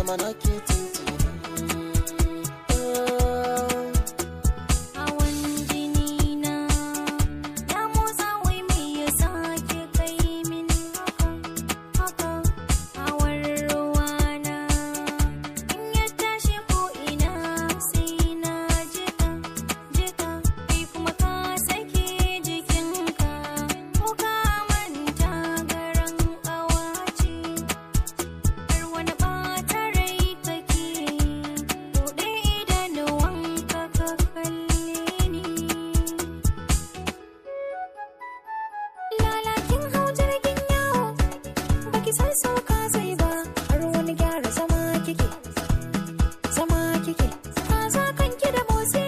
zama na ke tuntuni. San sauka zai ba har wani gyara zama kike ka za kanki da motsi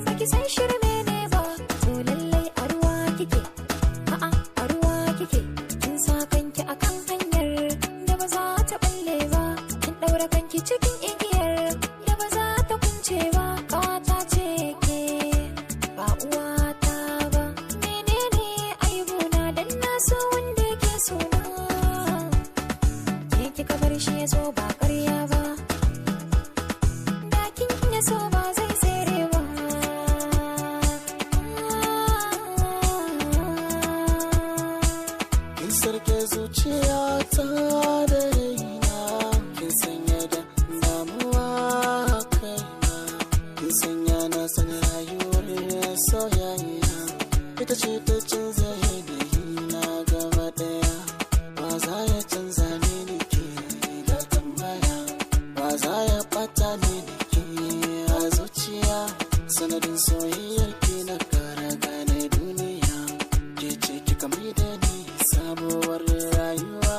baki san shirme ne ba to lallai a ruwa kike a ruwa kike kin sa kanki akan hanyar da ba za ta balle ba kin daura kanki cikin igiyar da ba za ta kunce ba kawata ce ke ba uwata ba menene aibuna dan na so wanda yake so kika bar shi ya so ba ƙarya ba dakin ya so ba zai tsere ba Kin sarke zuciyata da raina, kin sanya da damuwa kaina, kin sanya na san rayuwar soyayya ita ce ta canza yanayi na gaba daya. Ba za ya canza ni da tambaya, ba za ya bata ni da ke a zuciya. Sanadin soyayyar ki na kara gane duniya, ke ce kika mai da ni sabuwar rayuwa.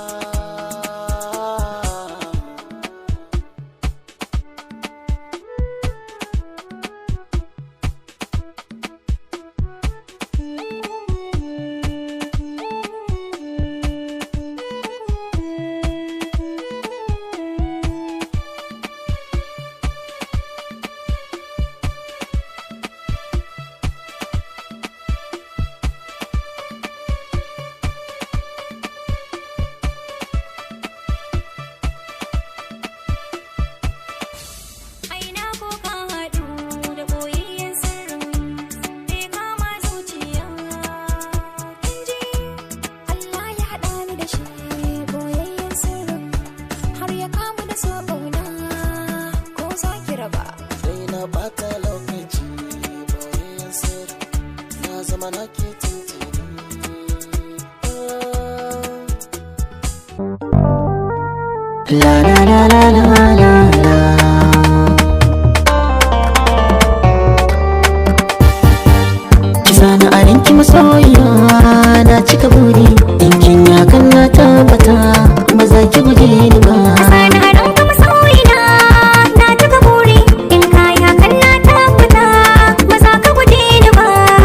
Bata lokaci boyayyen sirri na zama na ke tuntuni. La la la la la la la. Ki sani a ranki masoyiya na cika buri.